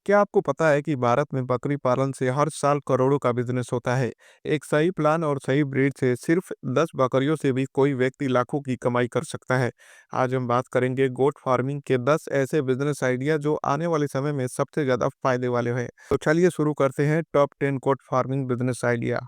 क्या आपको पता है कि भारत में बकरी पालन से हर साल करोड़ों का बिजनेस होता है। एक सही प्लान और सही ब्रीड से सिर्फ 10 बकरियों से भी कोई व्यक्ति लाखों की कमाई कर सकता है। आज हम बात करेंगे गोट फार्मिंग के 10 ऐसे बिजनेस आइडिया जो आने वाले समय में सबसे ज्यादा फायदे वाले हैं। तो चलिए शुरू करते हैं top 10 goat farming business idea.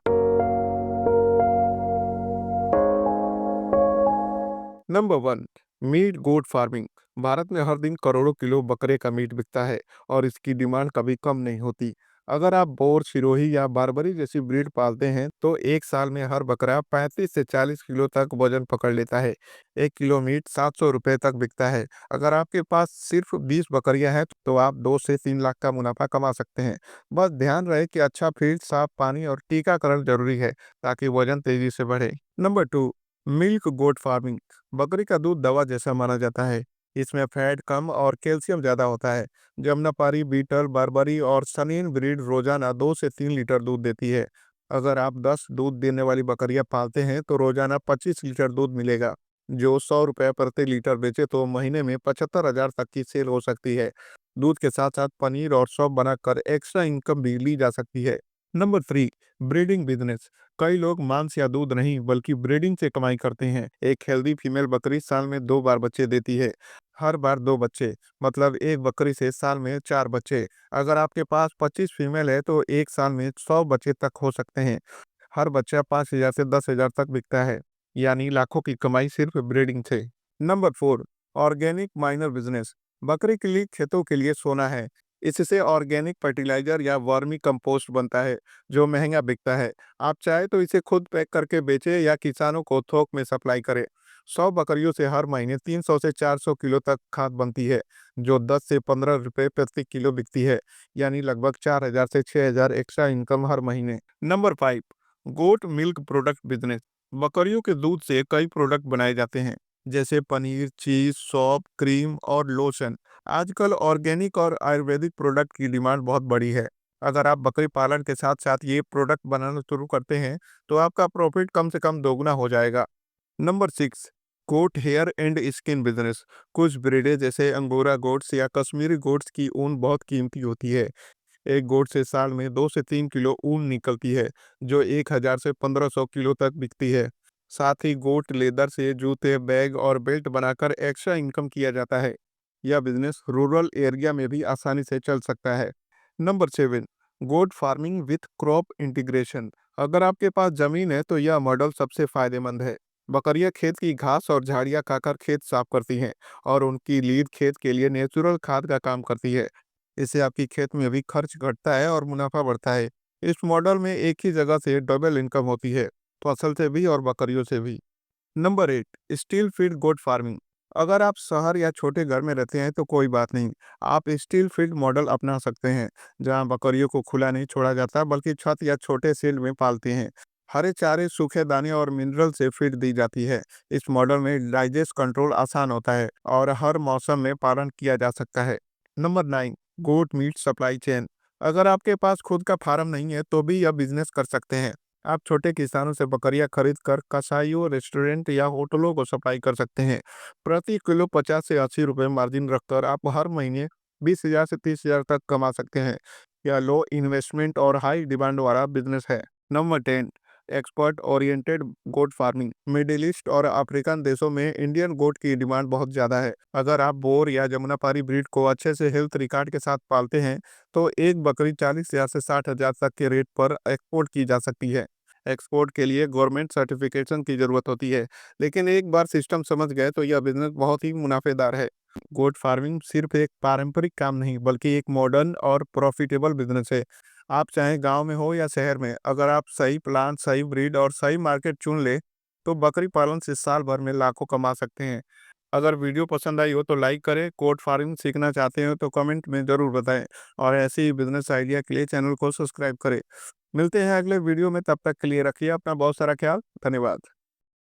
Number one, meat goat farming. Bharat में हर दिन करोड़ों किलो बकरे का मीट बिकता है और इसकी डिमांड कभी कम नहीं होती। अगर आप बोर, सिरोही या बारबरी जैसी ब्रीड पालते हैं तो एक साल में हर बकरा 35 से 40 किलो तक वजन पकड़ लेता है। 1 किलो मीट 700 रुपये तक बिकता है। अगर आपके पास सिर्फ 20 बकरियां हैं तो आप 2 से 3 लाख का मुनाफा कमा सकते हैं। बस ध्यान रहे कि अच्छा फीड, साफ पानी और टीकाकरण जरूरी है ताकि वजन तेजी से बढ़े। Number two, milk goat farming. बकरी का दूध दवा जैसा माना जाता है। इसमें फैट कम और कैल्शियम ज्यादा होता है। जमुनापारी, बीटल, बारबरी और सनीन ब्रीड रोजाना 2 से 3 लीटर दूध देती है। अगर आप 10 दूध देने वाली बकरियां पालते हैं तो रोजाना 25 लीटर दूध मिलेगा। जो 100 रुपये प्रति लीटर बेचे तो महीने में 75,000 तक की सेल हो सकती है। दूध के साथ साथ पनीर और सौंफ बनाकर एक्स्ट्रा इनकम भी ली जा सकती है। Number three, breeding business. कई लोग मांस या दूध नहीं बल्कि ब्रीडिंग से कमाई करते हैं। एक हेल्दी फीमेल बकरी साल में 2 बार बच्चे देती है। हर बार 2 बच्चे, मतलब एक बकरी से साल में 4 बच्चे। अगर आपके पास 25 फीमेल है तो एक साल में 100 बच्चे तक हो सकते हैं। हर बच्चा 5,000 से 10,000 तक बिकता है, यानी लाखों की कमाई सिर्फ ब्रीडिंग से। Number four, organic minor business. बकरी के लिए खेतों के लिए सोना है। इससे ऑर्गेनिक फर्टिलाइजर या वर्मी कंपोस्ट बनता है जो महंगा बिकता है। आप चाहे तो इसे खुद पैक करके बेचे या किसानों को थोक में सप्लाई करें। 100 बकरियों से हर महीने 300 से 400 किलो तक खाद बनती है जो 10 से 15 रुपए प्रति किलो बिकती है, यानी लगभग 4,000 से 6,000 एक्स्ट्रा इनकम हर महीने। Number five, goat milk product business. बकरियों के दूध से कई प्रोडक्ट बनाए जाते हैं जैसे पनीर, चीज, सौंफ, क्रीम और लोशन। आजकल ऑर्गेनिक और आयुर्वेदिक प्रोडक्ट की डिमांड बहुत बड़ी है। अगर आप बकरी पालन के साथ साथ ये प्रोडक्ट बनाना शुरू करते हैं तो आपका प्रॉफिट कम से कम दोगुना हो जाएगा। Number six, goat hair and skin business. कुछ ब्रीडें जैसे अंगोरा गोट्स या कश्मीरी गोट्स की ऊन बहुत कीमती होती है। एक गोट से साल में 2 से 3 किलो ऊन निकलती है जो 1,000 से 1,500 किलो तक बिकती है। साथ ही गोट लेदर से जूते, बैग और बेल्ट बनाकर एक्स्ट्रा इनकम किया जाता है। यह बिजनेस रूरल एरिया में भी आसानी से चल सकता है। Number seven, goat farming with crop integration. अगर आपके पास जमीन है तो यह मॉडल सबसे फायदेमंद है। बकरियां खेत की घास और झाड़ियां खाकर खेत साफ करती हैं और उनकी लीद खेत के लिए नेचुरल खाद का काम करती है। इससे आपकी खेत में भी खर्च घटता है और मुनाफा बढ़ता है। इस मॉडल में एक ही जगह से डबल इनकम होती है, फसल से भी और बकरियों से भी। Number eight, stall feed goat farming. अगर आप शहर या छोटे घर में रहते हैं तो कोई बात नहीं, आप स्टील फीड मॉडल अपना सकते हैं जहां बकरियों को खुला नहीं छोड़ा जाता बल्कि छत या छोटे शेड में पालते हैं। हरे चारे, सूखे दाने और मिनरल से फीड दी जाती है। इस मॉडल में डाइजेस्ट कंट्रोल आसान होता है और हर मौसम में पालन किया जा सकता है। Number nine, goat meat supply chain. अगर आपके पास खुद का फार्म नहीं है तो भी यह बिजनेस कर सकते हैं। आप छोटे किसानों से बकरियां खरीद कर कसाईयों, रेस्टोरेंट या होटलों को सप्लाई कर सकते हैं। प्रति किलो 50 से 80 रुपये मार्जिन रखकर आप हर महीने 20,000 से 30,000 तक कमा सकते हैं। यह लो इन्वेस्टमेंट और हाई डिमांड वाला बिजनेस है। Number 10, export oriented goat farming. Middle east और अफ्रीकन देशों में इंडियन गोट की डिमांड बहुत ज़्यादा है। अगर आप बोर या जमुनापारी ब्रीड को अच्छे से हेल्थ रिकॉर्ड के साथ पालते हैं तो एक बकरी 40,000 से 60,000 तक के रेट पर एक्सपोर्ट की जा सकती है। एक्सपोर्ट के लिए गवर्नमेंट सर्टिफिकेशन की जरूरत होती है, लेकिन एक बार सिस्टम समझ गए तो यह बिजनेस बहुत ही मुनाफेदार है। गोट फार्मिंग सिर्फ एक पारंपरिक काम नहीं बल्कि एक मॉडर्न और प्रॉफिटेबल बिजनेस है। आप चाहे गांव में हो या शहर में, अगर आप सही प्लान, सही ब्रीड और सही मार्केट चुन ले तो बकरी पालन से साल भर में लाखों कमा सकते हैं। अगर वीडियो पसंद आई हो तो लाइक करें, गोट फार्मिंग सीखना चाहते हो तो कमेंट में ज़रूर बताएं और ऐसे ही बिजनेस आइडिया के लिए चैनल को सब्सक्राइब करें। मिलते हैं अगले वीडियो में, तब तक के लिए रखिए अपना बहुत सारा ख्याल। धन्यवाद।